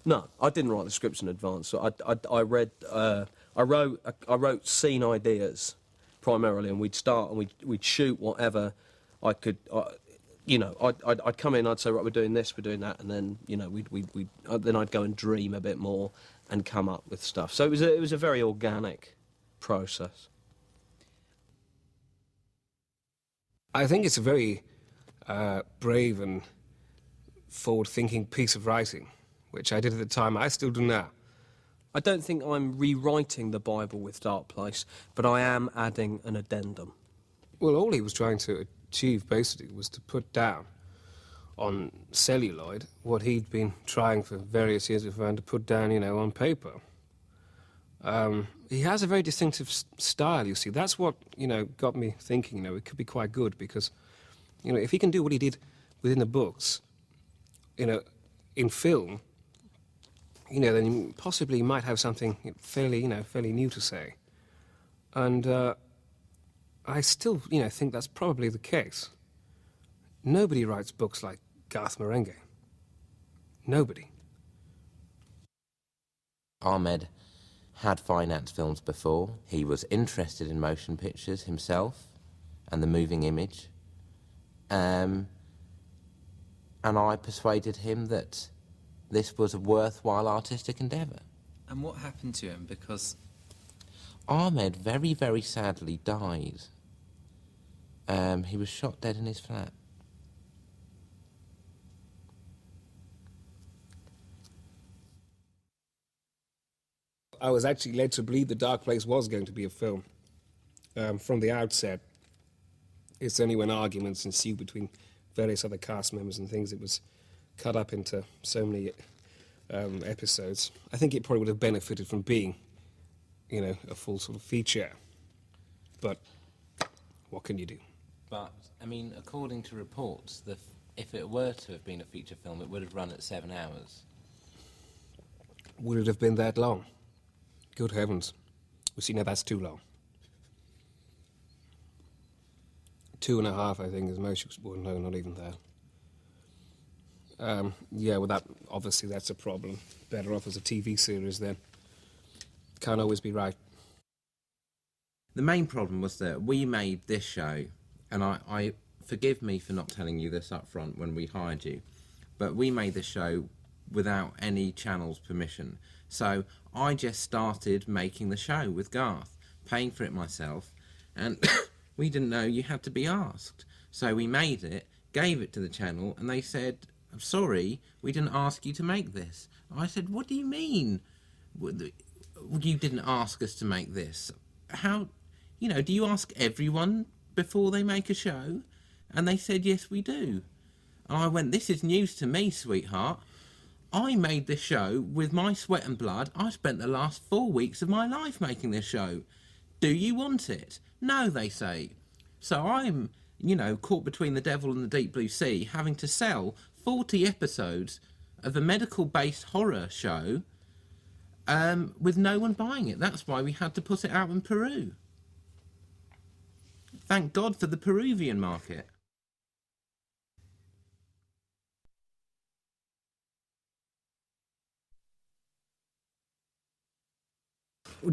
No, I didn't write the scripts in advance. So I wrote scene ideas primarily, and we'd start and we'd shoot whatever I could. I'd come in, I'd say, right, we're doing this, we're doing that, and then then I'd go and dream a bit more and come up with stuff. So it was a very organic process. I think it's a very brave and forward-thinking piece of writing, which I did at the time. I still do now. I don't think I'm rewriting the Bible with Darkplace, but I am adding an addendum. Well, all he was trying to achieve, basically, was to put down on celluloid what he'd been trying for various years of to put down, on paper. He has a very distinctive style, you see. That's what, got me thinking, it could be quite good because, if he can do what he did within the books, in film, then he possibly might have something fairly new to say. And I still, think that's probably the case. Nobody writes books like Garth Marenghi. Nobody. Ahmed had financed films before. He was interested in motion pictures himself and the moving image. And I persuaded him that this was a worthwhile artistic endeavour. And what happened to him? Because Ahmed very, very sadly died. He was shot dead in his flat. I was actually led to believe that Darkplace was going to be a film. From the outset, it's only when arguments ensued between various other cast members and things, it was cut up into so many episodes. I think it probably would have benefited from being, a full sort of feature. But what can you do? But, according to reports, if it were to have been a feature film, it would have run at 7 hours. Would it have been that long? Good heavens. Well, see, now that's too long. 2.5, I think, is most. Well, no, not even that. Yeah, well, obviously that's a problem. Better off as a TV series then. Can't always be right. The main problem was that we made this show, and I forgive me for not telling you this up front when we hired you, but we made this show without any channel's permission. So I just started making the show with Garth, paying for it myself, and we didn't know you had to be asked. So we made it, gave it to the channel, and they said, "I'm sorry, we didn't ask you to make this." I said, "What do you mean? You didn't ask us to make this? How, do you ask everyone before they make a show?" And they said, "Yes, we do." And I went, "This is news to me, sweetheart. I made this show with my sweat and blood. I spent the last 4 weeks of my life making this show. Do you want it?" "No," they say. So I'm, caught between the devil and the deep blue sea, having to sell 40 episodes of a medical-based horror show with no one buying it. That's why we had to put it out in Peru. Thank God for the Peruvian market.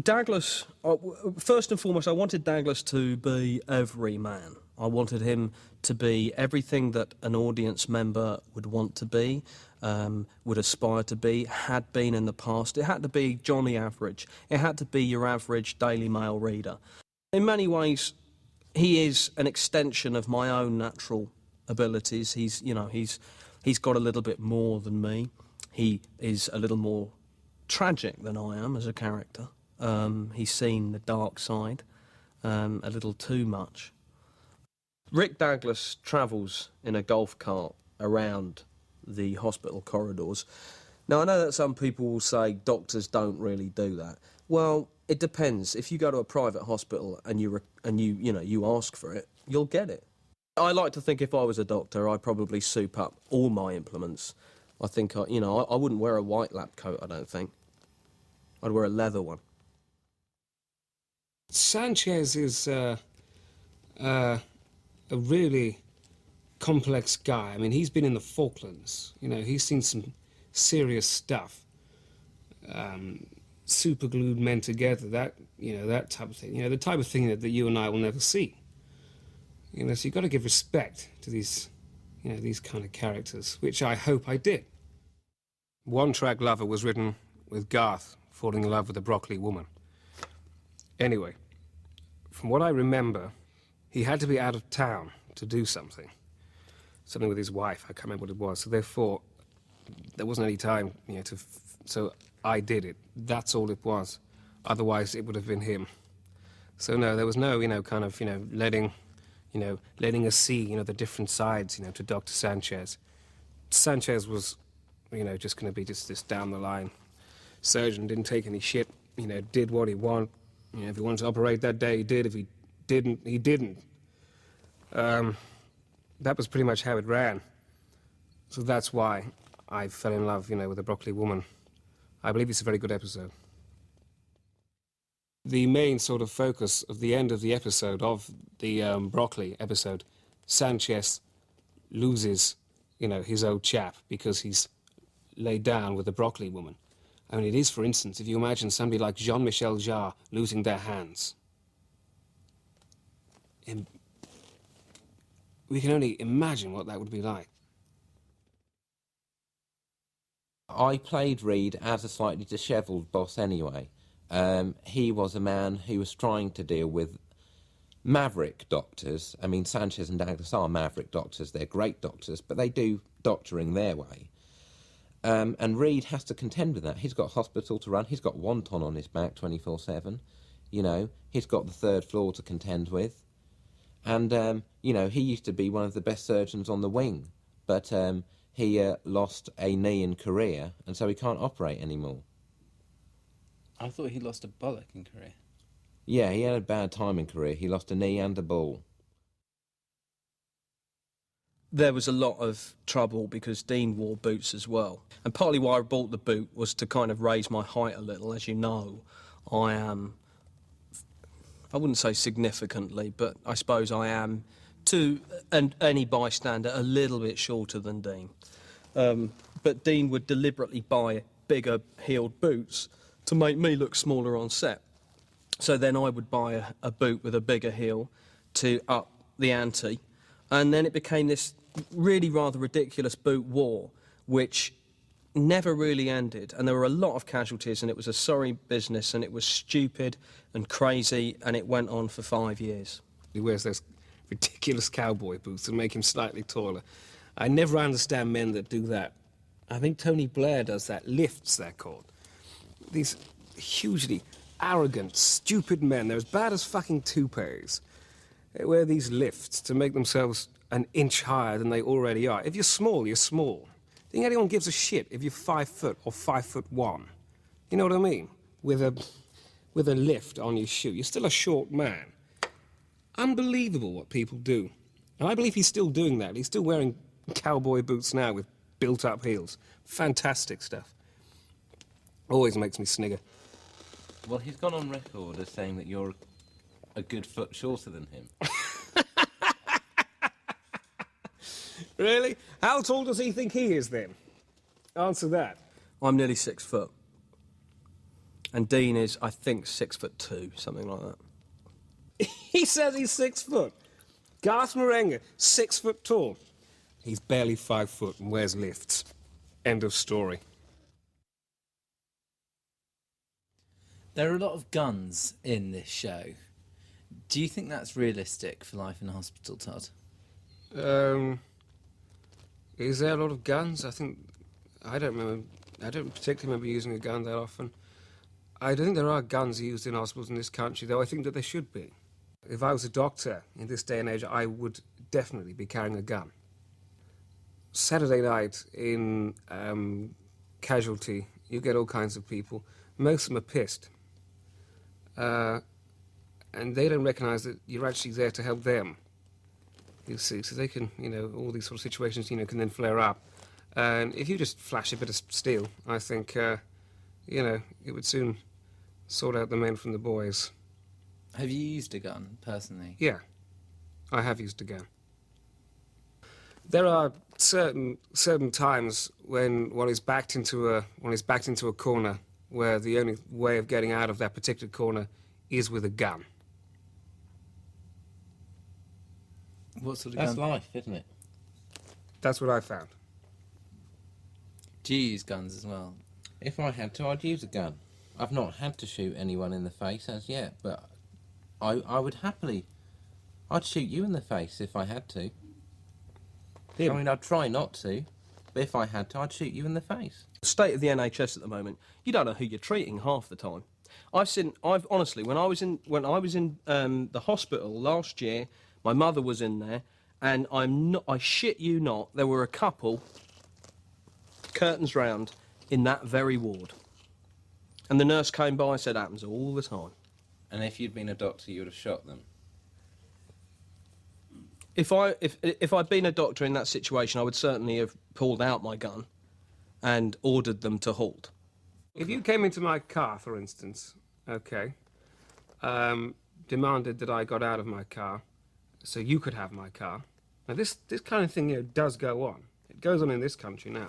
Douglas, first and foremost, I wanted Douglas to be every man. I wanted him to be everything that an audience member would want to be, would aspire to be, had been in the past. It had to be Johnny Average. It had to be your average Daily Mail reader. In many ways, he is an extension of my own natural abilities. He's got a little bit more than me. He is a little more tragic than I am as a character. He's seen the dark side a little too much. Rick Douglas travels in a golf cart around the hospital corridors. Now, I know that some people will say doctors don't really do that. Well, it depends. If you go to a private hospital and you ask for it, you'll get it. I like to think if I was a doctor, I'd probably soup up all my implements. I think I wouldn't wear a white lab coat, I don't think. I'd wear a leather one. Sanchez is a really complex guy. I mean, he's been in the Falklands. He's seen some serious stuff. super glued men together, that type of thing. The type of thing that you and I will never see. So you've got to give respect to these kind of characters, which I hope I did. One Track Lover was written with Garth falling in love with a broccoli woman. Anyway, from what I remember, he had to be out of town to do something with his wife. I can't remember what it was. So therefore, there wasn't any time, so I did it. That's all it was. Otherwise, it would have been him. So no, there was no, letting us see, the different sides, to Dr. Sanchez. Sanchez was, just going to be just this down-the-line surgeon, didn't take any shit, did what he wanted. If he wanted to operate that day, he did. If he didn't, he didn't. That was pretty much how it ran. So that's why I fell in love, with a broccoli woman. I believe it's a very good episode. The main sort of focus of the end of the episode, of the broccoli episode, Sanchez loses, his old chap because he's laid down with a broccoli woman. I mean, it is, for instance, if you imagine somebody like Jean-Michel Jarre losing their hands. We can only imagine what that would be like. I played Reed as a slightly dishevelled boss anyway. He was a man who was trying to deal with maverick doctors. I mean, Sanchez and Douglas are maverick doctors. They're great doctors, but they do doctoring their way. And Reed has to contend with that. He's got a hospital to run. He's got Wonton on his back 24/7. He's got the third floor to contend with. And, he used to be one of the best surgeons on the wing. But he lost a knee in Korea, and so he can't operate anymore. I thought he lost a bollock in Korea. Yeah, he had a bad time in Korea. He lost a knee and a ball. There was a lot of trouble because Dean wore boots as well. And partly why I bought the boot was to kind of raise my height a little. As you know, I am, I wouldn't say significantly, but I suppose I am, to any bystander, a little bit shorter than Dean. But Dean would deliberately buy bigger heeled boots to make me look smaller on set. So then I would buy a boot with a bigger heel to up the ante. And then it became this really rather ridiculous boot war, which never really ended. And there were a lot of casualties, and it was a sorry business, and it was stupid and crazy, and it went on for 5 years. He wears those ridiculous cowboy boots that make him slightly taller. I never understand men that do that. I think Tony Blair does that. Lifts, they're called. These hugely arrogant, stupid men, they're as bad as fucking toupees. They wear these lifts to make themselves an inch higher than they already are. If you're small, you're small. Think anyone gives a shit if you're 5 foot or 5'1"? You know what I mean? With a lift on your shoe. You're still a short man. Unbelievable what people do. And I believe he's still doing that. He's still wearing cowboy boots now with built-up heels. Fantastic stuff. Always makes me snigger. Well, he's gone on record as saying that you're a good foot shorter than him. Really? How tall does he think he is, then? Answer that. I'm nearly 6 foot. And Dean is, I think, 6'2", something like that. He says he's 6 foot. Garth Marenghi, 6 foot tall. He's barely 5 foot and wears lifts. End of story. There are a lot of guns in this show. Do you think that's realistic for life in a hospital, Todd? Is there a lot of guns? I don't particularly remember using a gun that often. I don't think there are guns used in hospitals in this country, though I think that there should be. If I was a doctor in this day and age, I would definitely be carrying a gun. Saturday night in Casualty, you get all kinds of people. Most of them are pissed. And they don't recognise that you're actually there to help them. You see, so they can, all these sort of situations, can then flare up. And if you just flash a bit of steel, I think, it would soon sort out the men from the boys. Have you used a gun, personally? Yeah, I have used a gun. There are certain times when one is backed into a corner where the only way of getting out of that particular corner is with a gun. What sort of That's gun? life, isn't it? That's what I found. Do you use guns as well? If I had to, I'd use a gun. I've not had to shoot anyone in the face as yet, but I would happily... I'd shoot you in the face if I had to. Him? I mean, I'd try not to, but if I had to, I'd shoot you in the face. State of the NHS at the moment, you don't know who you're treating half the time. I've honestly, when I was in the hospital last year, my mother was in there, and I shit you not, there were a couple, curtains round, in that very ward. And the nurse came by and said, happens all the time. And if you'd been a doctor, you would have shot them. If I'd been a doctor in that situation, I would certainly have pulled out my gun and ordered them to halt. If you came into my car, for instance, okay, demanded that I got out of my car so you could have my car. Now, this kind of thing, does go on. It goes on in this country now.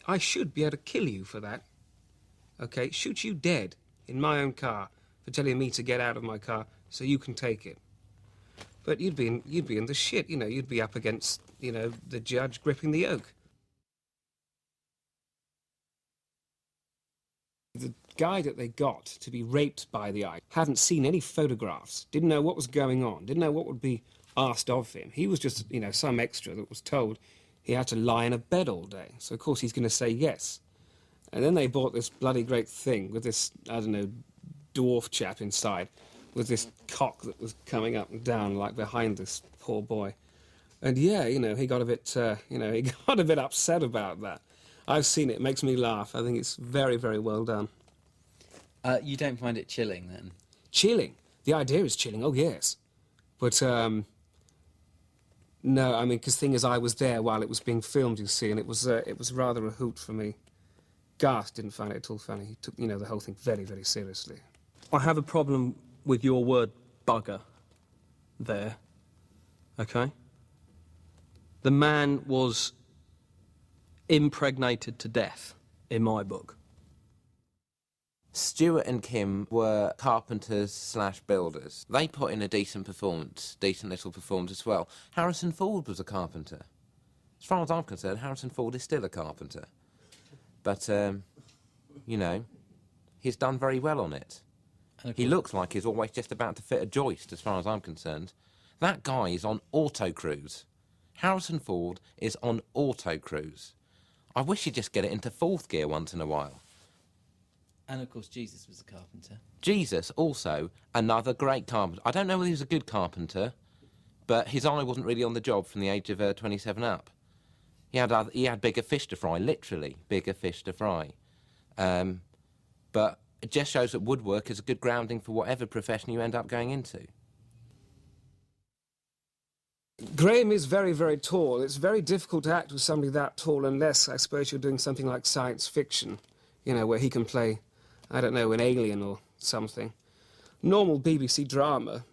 I should be able to kill you for that. Okay, shoot you dead in my own car for telling me to get out of my car so you can take it. But you'd be in the shit, you'd be up against, the judge gripping the yoke. The guy that they got to be raped by the eye hadn't seen any photographs, didn't know what was going on, didn't know what would be asked of him. He was just, some extra that was told he had to lie in a bed all day. So, of course, he's going to say yes. And then they bought this bloody great thing with this, dwarf chap inside, with this cock that was coming up and down, like, behind this poor boy. And, yeah, he got a bit, he got a bit upset about that. I've seen it. It makes me laugh. I think it's very, very well done. You don't find it chilling, then? Chilling? The idea is chilling, oh, yes. But, no, because thing is, I was there while it was being filmed, you see, and it was rather a hoot for me. Garth didn't find it at all funny. He took, the whole thing very, very seriously. I have a problem with your word bugger there, okay? The man was impregnated to death, in my book. Stuart and Kim were carpenters / builders. They put in a decent little performance as well. Harrison Ford was a carpenter. As far as I'm concerned, Harrison Ford is still a carpenter. But, he's done very well on it. He looks like he's always just about to fit a joist, as far as I'm concerned. That guy is on auto cruise. Harrison Ford is on auto cruise. I wish he'd just get it into fourth gear once in a while. And, of course, Jesus was a carpenter. Jesus, also, another great carpenter. I don't know whether he was a good carpenter, but his eye wasn't really on the job from the age of 27 up. He had bigger fish to fry, literally, bigger fish to fry. But it just shows that woodwork is a good grounding for whatever profession you end up going into. Graham is very, very tall. It's very difficult to act with somebody that tall unless, I suppose, you're doing something like science fiction, where he can play, I don't know, an alien or something. Normal BBC drama,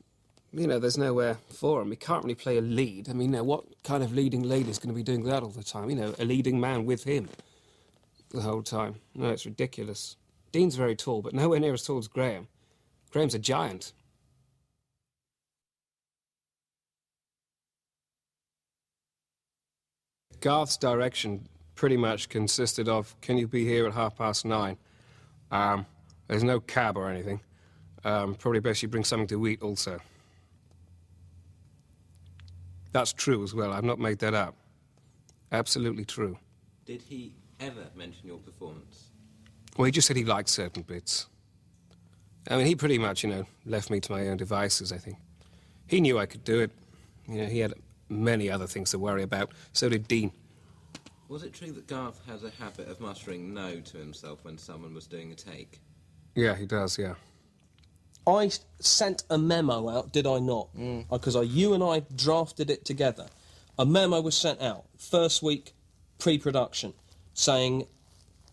there's nowhere for him. He can't really play a lead. What kind of leading lady is going to be doing that all the time? A leading man with him the whole time. No, it's ridiculous. Dean's very tall, but nowhere near as tall as Graham. Graham's a giant. Garth's direction pretty much consisted of, can you be here at 9:30? There's no cab or anything. Probably best you bring something to eat also. That's true as well. I've not made that up. Absolutely true. Did he ever mention your performance? Well, he just said he liked certain bits. He pretty much, left me to my own devices, I think. He knew I could do it. He had many other things to worry about. So did Dean. Was it true that Garth has a habit of muttering no to himself when someone was doing a take? Yeah, he does, yeah. I sent a memo out, did I not? Because you and I drafted it together. A memo was sent out, first week, pre-production, saying,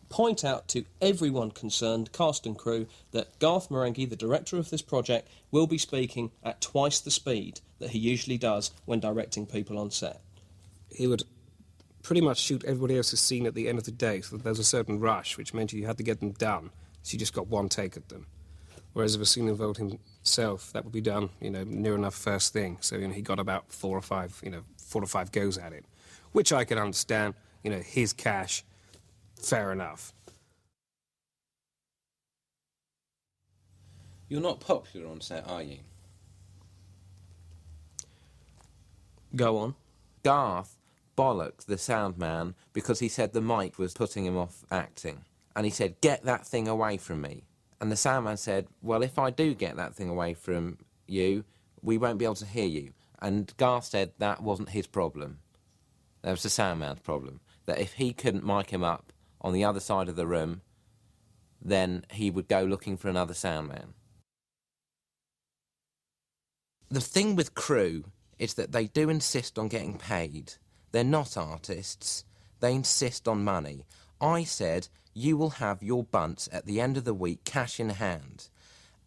point out to everyone concerned, cast and crew, that Garth Marenghi, the director of this project, will be speaking at twice the speed that he usually does when directing people on set. He would pretty much shoot everybody else's scene at the end of the day, so that there's a certain rush, which meant you had to get them done, so you just got one take at them. Whereas if a scene involved himself, that would be done, near enough first thing. So, he got about 4 or 5 goes at it, which I can understand. His cash, fair enough. You're not popular on set, are you? Go on. Garth bollocked the sound man because he said the mic was putting him off acting. And he said, "Get that thing away from me." And the sound man said, "Well, if I do get that thing away from you, we won't be able to hear you." And Garth said that wasn't his problem. That was the sound man's problem. That if he couldn't mic him up on the other side of the room, then he would go looking for another sound man. The thing with crew is that they do insist on getting paid. They're not artists. They insist on money. I said, "You will have your bunts at the end of the week, cash in hand."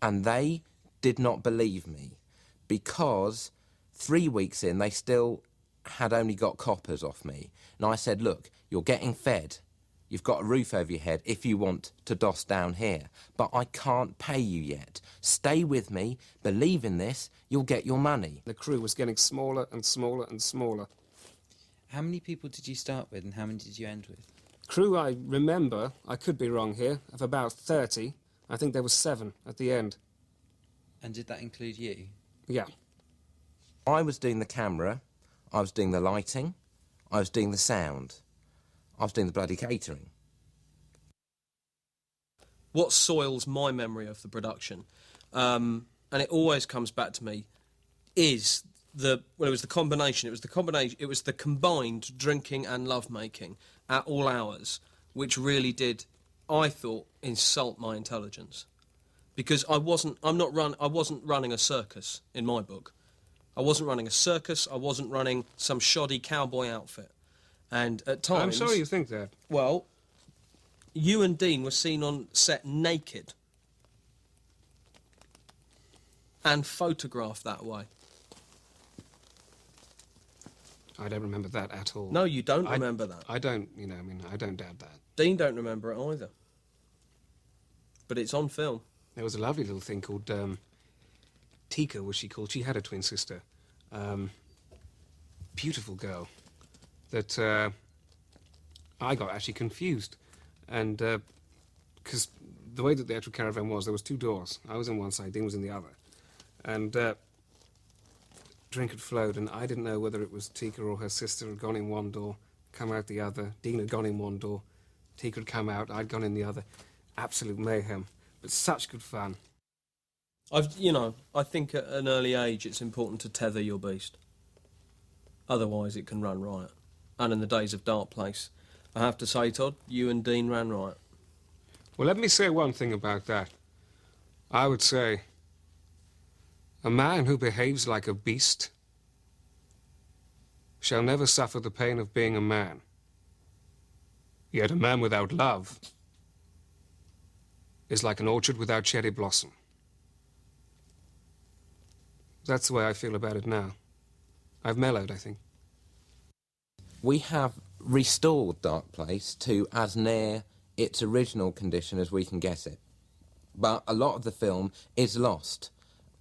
And they did not believe me, because 3 weeks in, they still had only got coppers off me. And I said, "Look, you're getting fed. You've got a roof over your head if you want to doss down here. But I can't pay you yet. Stay with me, believe in this, you'll get your money." The crew was getting smaller and smaller and smaller. How many people did you start with and how many did you end with? Crew, I remember, I could be wrong here, of about 30. I think there was 7 at the end. And did that include you? Yeah. I was doing the camera, I was doing the lighting, I was doing the sound, I was doing the bloody catering. What soils my memory of the production, and it always comes back to me, is it was the combined drinking and lovemaking at all hours, which really did, I thought, insult my intelligence, because I wasn't running a circus in my book. I wasn't running a circus. I wasn't running some shoddy cowboy outfit, and at times, I'm sorry you think that. well, you and Dean were seen on set naked and photographed that way. I don't remember that at all. No, you don't remember that. I don't, I don't doubt that. Dean don't remember it either. But it's on film. There was a lovely little thing called Tika, was she called? She had a twin sister. Beautiful girl. That I got actually confused. And because the way that the actual caravan was, there was 2 doors. I was on one side, Dean was in the other. And drink had flowed, and I didn't know whether it was Tika or her sister had gone in one door, come out the other. Dean had gone in one door, Tika had come out, I'd gone in the other. Absolute mayhem, but such good fun. I think at an early age it's important to tether your beast. Otherwise it can run riot. And in the days of Darkplace, I have to say, Todd, you and Dean ran riot. Well, let me say one thing about that. I would say a man who behaves like a beast shall never suffer the pain of being a man. Yet a man without love is like an orchard without cherry blossom. That's the way I feel about it now. I've mellowed, I think. We have restored Darkplace to as near its original condition as we can get it. But a lot of the film is lost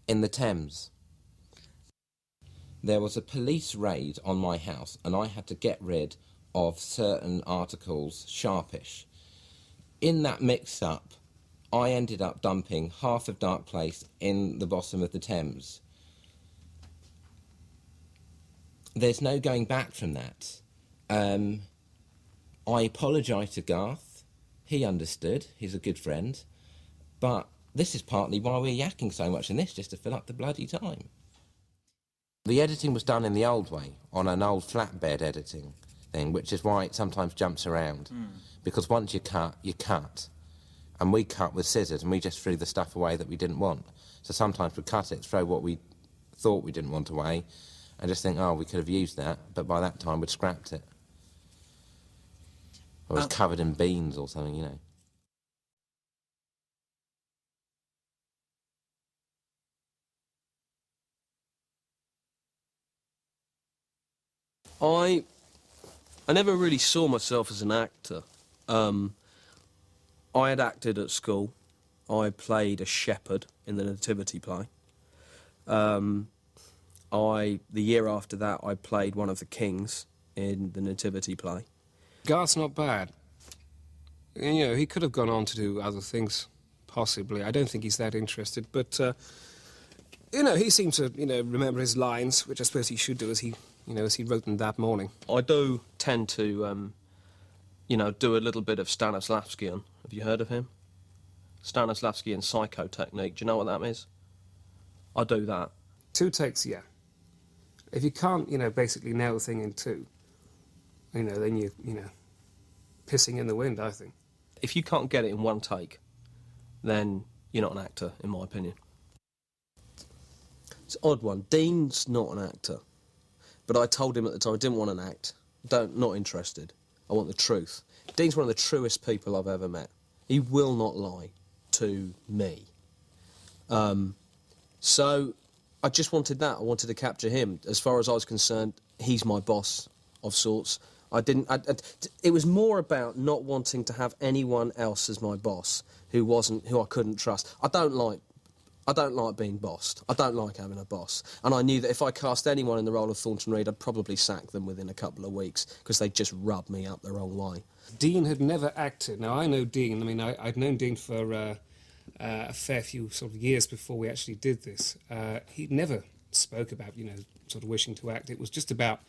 in the Thames. There was a police raid on my house and I had to get rid of certain articles, sharpish. In that mix-up, I ended up dumping half of Darkplace in the bottom of the Thames. There's no going back from that. I apologised to Garth. He understood. He's a good friend. But this is partly why we're yakking so much in this, just to fill up the bloody time. The editing was done in the old way, on an old flatbed editing thing, which is why it sometimes jumps around. Because once you cut. And we cut with scissors, and we just threw the stuff away that we didn't want. So sometimes we'd cut it, throw what we thought we didn't want away, and just think, oh, we could have used that, but by that time we'd scrapped it. Or it was covered in beans or something, I I never really saw myself as an actor. I had acted at school. I played a shepherd in the nativity play. The year after that, I played one of the kings in the nativity play. Garth's not bad. You know, he could have gone on to do other things, possibly. I don't think he's that interested, but, you know, he seems to, you know, remember his lines, which I suppose he should do as he, you know, as he wrote them that morning. I do tend to, you know, do a little bit of Stanislavskian. Have you heard of him? Stanislavskian psychotechnique. Do you know what that is? I do that. 2 takes, yeah. If you can't, you know, basically nail the thing in 2, you know, then you know, pissing in the wind, I think. If you can't get it in 1 take, then you're not an actor, in my opinion. It's an odd one. Dean's not an actor. But I told him at the time I didn't want an act. Not interested. I want the truth. Dean's one of the truest people I've ever met. He will not lie to me. So I just wanted that. I wanted to capture him. As far as I was concerned, he's my boss of sorts. It was more about not wanting to have anyone else as my boss who I couldn't trust. I don't like being bossed. I don't like having a boss. And I knew that if I cast anyone in the role of Thornton Reed, I'd probably sack them within a couple of weeks because they'd just rub me up the wrong way. Dean had never acted. Now, I know Dean. I mean, I'd known Dean for a fair few sort of years before we actually did this. He never spoke about, you know, sort of wishing to act. It was just about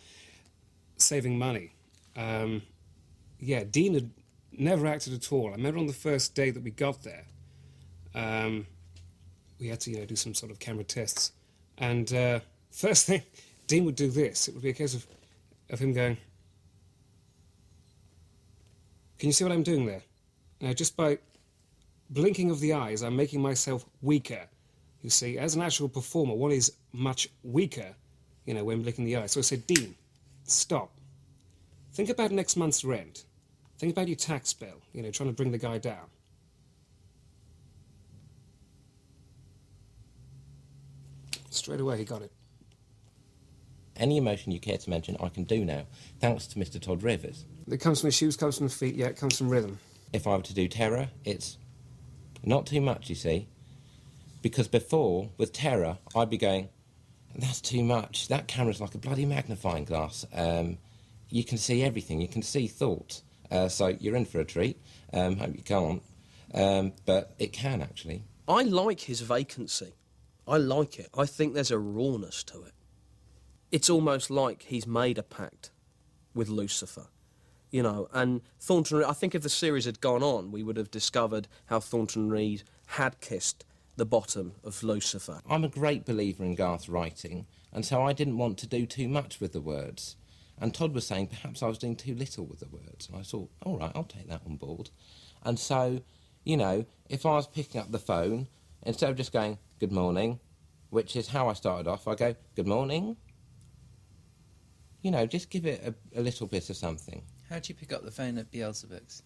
saving money. Yeah, Dean had never acted at all. I remember on the first day that we got there, we had to, you know, do some sort of camera tests. And first thing, Dean would do this. It would be a case of him going, "Can you see what I'm doing there? Now, just by blinking of the eyes, I'm making myself weaker. You see, as an actual performer, one is much weaker, you know, when blinking the eyes." So I said, "Dean, stop. Think about next month's rent. Think about your tax bill, you know, trying to bring the guy down." Straight away, he got it. Any emotion you care to mention, I can do now, thanks to Mr. Todd Rivers. It comes from the shoes, comes from the feet, yeah, it comes from rhythm. If I were to do terror, it's not too much, you see. Because before, with terror, I'd be going, "That's too much. That camera's like a bloody magnifying glass. You can see everything. You can see thought. So you're in for a treat. Hope you can't. But it can, actually." I like his vacancy. I like it. I think there's a rawness to it. It's almost like he's made a pact with Lucifer, you know, and Thornton Reed, I think if the series had gone on, we would have discovered how Thornton Reed had kissed the bottom of Lucifer. I'm a great believer in Garth's writing, and so I didn't want to do too much with the words. And Todd was saying perhaps I was doing too little with the words. And I thought, all right, I'll take that on board. And so, you know, if I was picking up the phone, instead of just going, "Good morning," which is how I started off, I go, "Good morning." You know, just give it a little bit of something. How do you pick up the phone at Beelzebub's?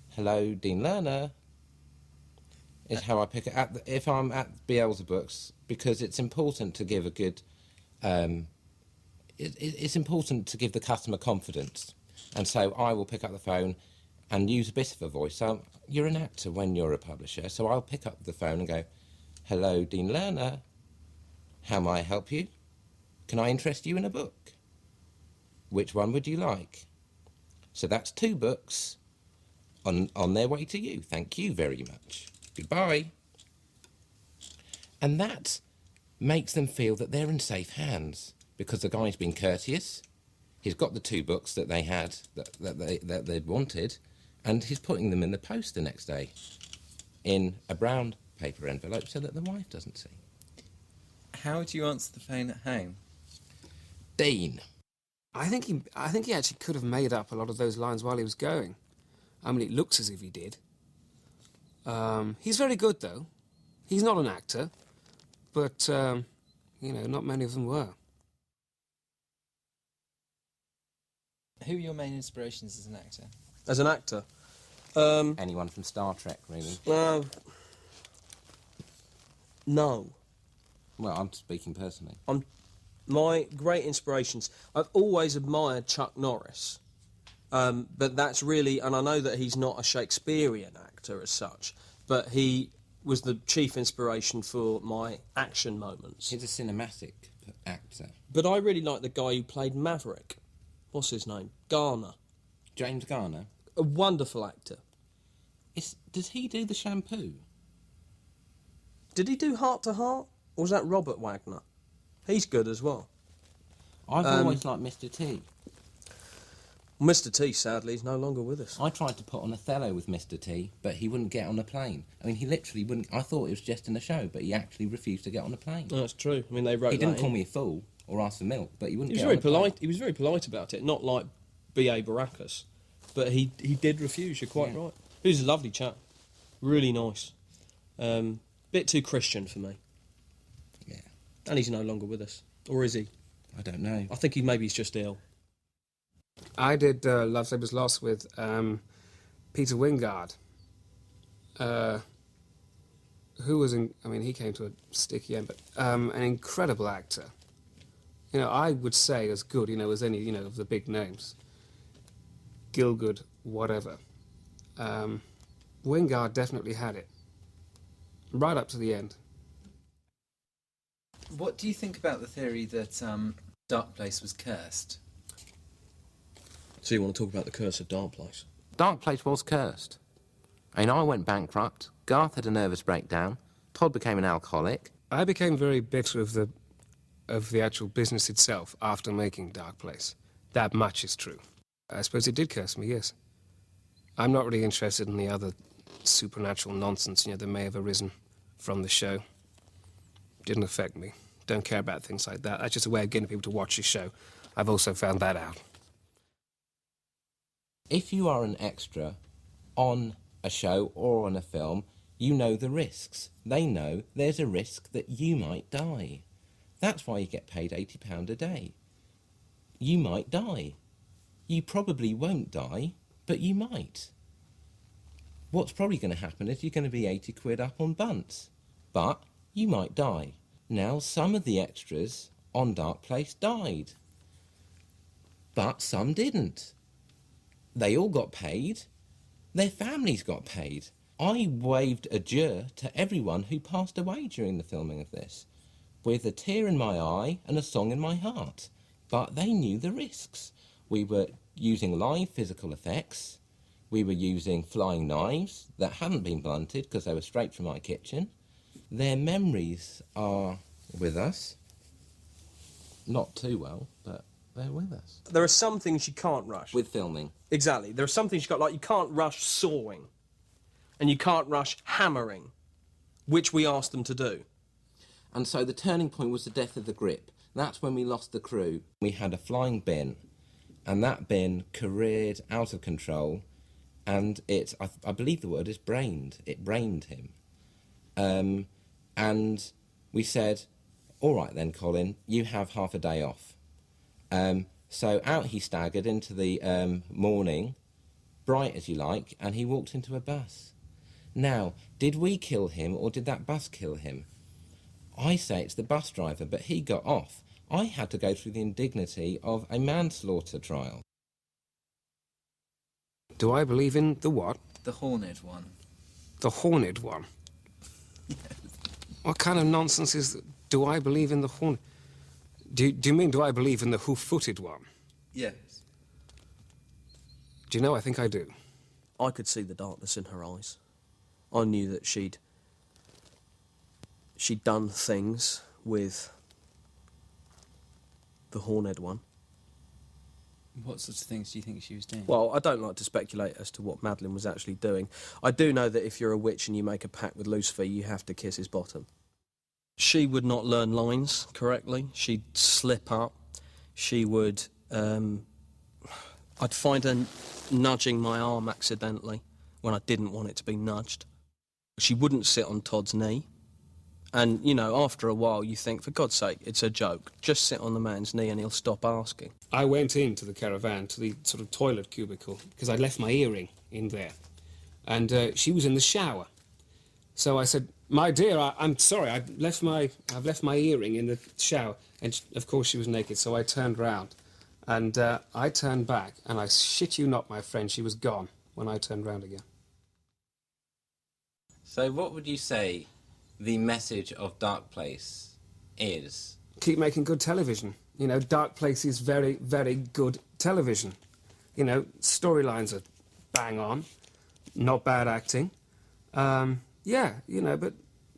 "Hello, Dean Lerner," is how I pick it up if I'm at Beelzebub's, because it's important to give a good... It's important to give the customer confidence. And so I will pick up the phone and use a bit of a voice. So you're an actor when you're a publisher, so I'll pick up the phone and go, "Hello, Dean Lerner. How may I help you? Can I interest you in a book? Which one would you like?" So that's 2 books on their way to you. Thank you very much. Goodbye. And that makes them feel that they're in safe hands, because the guy's been courteous. He's got the 2 books that they had, that they'd wanted, and he's putting them in the post the next day in a brown paper envelope so that the wife doesn't see. How would you answer the phone at home? "Dean." I think he actually could have made up a lot of those lines while he was going. I mean, it looks as if he did. He's very good, though. He's not an actor, but, you know, not many of them were. Who are your main inspirations as an actor? As an actor? Anyone from Star Trek, really? No. Well, I'm speaking personally. My great inspirations, I've always admired Chuck Norris. But that's really, and I know that he's not a Shakespearean actor as such, but he was the chief inspiration for my action moments. He's a cinematic actor. But I really like the guy who played Maverick. What's his name? Garner. James Garner. A wonderful actor. Does he do the shampoo? Did he do Heart to Heart? Or was that Robert Wagner? He's good as well. I've always liked Mr. T. Mr. T, sadly, is no longer with us. I tried to put on Othello with Mr. T, but he wouldn't get on a plane. I mean, he literally wouldn't. I thought it was just in a show, but he actually refused to get on a plane. No, that's true. I mean, they wrote He didn't that call in. me a fool or ask for milk, but he wouldn't He was get very on a plane. polite. He was very polite about it, not like B.A. Baracus, but he did refuse. You're quite right. He was a lovely chap, really nice. Bit too Christian for me, Yeah, and he's no longer with us, or is he? I don't know. I think he's just ill. I did Love Saber's Lost with Peter Wingard, who was he came to a sticky end, but an incredible actor. You know, I would say as good, as any, of the big names. Gielgud, whatever. Wingard definitely had it. Right up to the end. What do you think about the theory that Darkplace was cursed? So you want to talk about the curse of Darkplace? Darkplace was cursed. I mean, I went bankrupt. Garth had a nervous breakdown. Todd became an alcoholic. I became very bitter of the actual business itself after making Darkplace. That much is true. I suppose it did curse me, yes. I'm not really interested in the other supernatural nonsense, that may have arisen from the show. Didn't affect me. Don't care about things like that. That's just a way of getting people to watch the show. I've also found that out. If you are an extra on a show or on a film, you know the risks. They know there's a risk that you might die. That's why you get paid £80 a day. You might die. You probably won't die, but you might. What's probably going to happen is you're going to be 80 quid up on bunts. But you might die. Now, some of the extras on Darkplace died. But some didn't. They all got paid. Their families got paid. I waved adieu to everyone who passed away during the filming of this, with a tear in my eye and a song in my heart. But they knew the risks. We were using live physical effects. We were using flying knives that hadn't been blunted because they were straight from my kitchen. Their memories are with us. Not too well, but they're with us. There are some things you can't rush. With filming. Exactly. There are some things you can't rush sawing, and you can't rush hammering, which we asked them to do. And so the turning point was the death of the grip. That's when we lost the crew. We had a flying bin, and that bin careered out of control, and I believe the word is brained. It brained him. And we said, all right then, Colin, you have half a day off. So out he staggered into the morning, bright as you like, and he walked into a bus. Now, did we kill him or did that bus kill him? I say it's the bus driver, but he got off. I had to go through the indignity of a manslaughter trial. Do I believe in the what? The Horned One. The Horned One? What kind of nonsense is that? Do I believe in the Horned? Do you mean, do I believe in the hoof-footed one? Yes. Do you know, I think I do. I could see the darkness in her eyes. I knew that she'd done things with the Horned One. What sorts of things do you think she was doing? Well, I don't like to speculate as to what Madeline was actually doing. I do know that if you're a witch and you make a pact with Lucifer, you have to kiss his bottom. She would not learn lines correctly. She'd slip up. She would... I'd find her nudging my arm accidentally when I didn't want it to be nudged. She wouldn't sit on Todd's knee. And, after a while you think, for God's sake, it's a joke. Just sit on the man's knee and he'll stop asking. I went into the caravan, to the sort of toilet cubicle, because I'd left my earring in there. And she was in the shower. So I said, my dear, I'm sorry, I've left my earring in the shower. And of course she was naked, so I turned round. And I turned back, and I shit you not, my friend, she was gone when I turned round again. So what would you say the message of Darkplace is? Keep making good television. You know, Darkplace is very, very good television. You know, storylines are bang on, not bad acting. Yeah, you know, but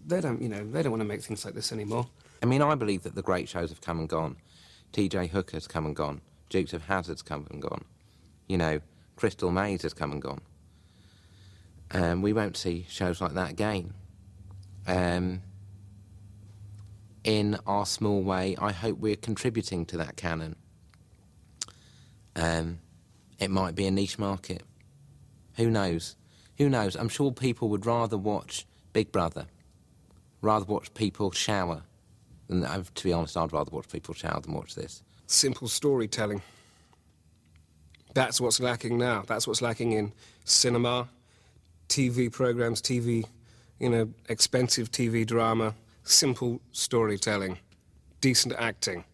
they don't want to make things like this anymore. I mean, I believe that the great shows have come and gone. T.J. Hooker's come and gone. Dukes of Hazzard's come and gone. You know, Crystal Maze has come and gone. We won't see shows like that again. In our small way, I hope we're contributing to that canon. It might be a niche market. Who knows? Who knows? I'm sure people would rather watch Big Brother, rather watch people shower. And to be honest, I'd rather watch people shower than watch this. Simple storytelling. That's what's lacking now. That's what's lacking in cinema, TV programs, TV, you know, expensive TV drama, simple storytelling, decent acting,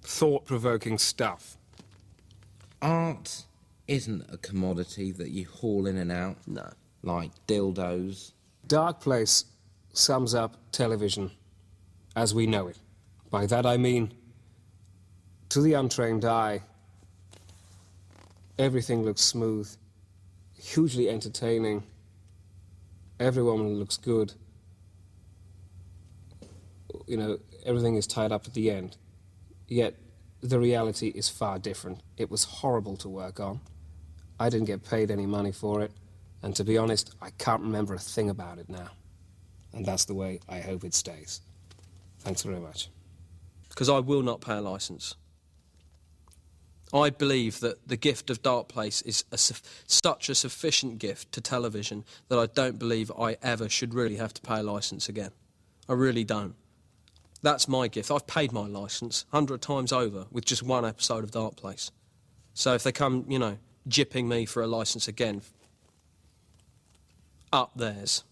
thought-provoking stuff. Art isn't a commodity that you haul in and out. No. Like dildos. Darkplace sums up television as we know it. By that I mean, to the untrained eye, everything looks smooth, hugely entertaining, every woman looks good. You know, everything is tied up at the end. Yet, the reality is far different. It was horrible to work on. I didn't get paid any money for it, and to be honest, I can't remember a thing about it now. And that's the way I hope it stays. Thanks very much. Because I will not pay a licence. I believe that the gift of Darkplace is such a sufficient gift to television that I don't believe I ever should really have to pay a licence again. I really don't. That's my gift. I've paid my licence 100 times over with just one episode of Darkplace. So if they come, you know, gypping me for a licence again, up theirs.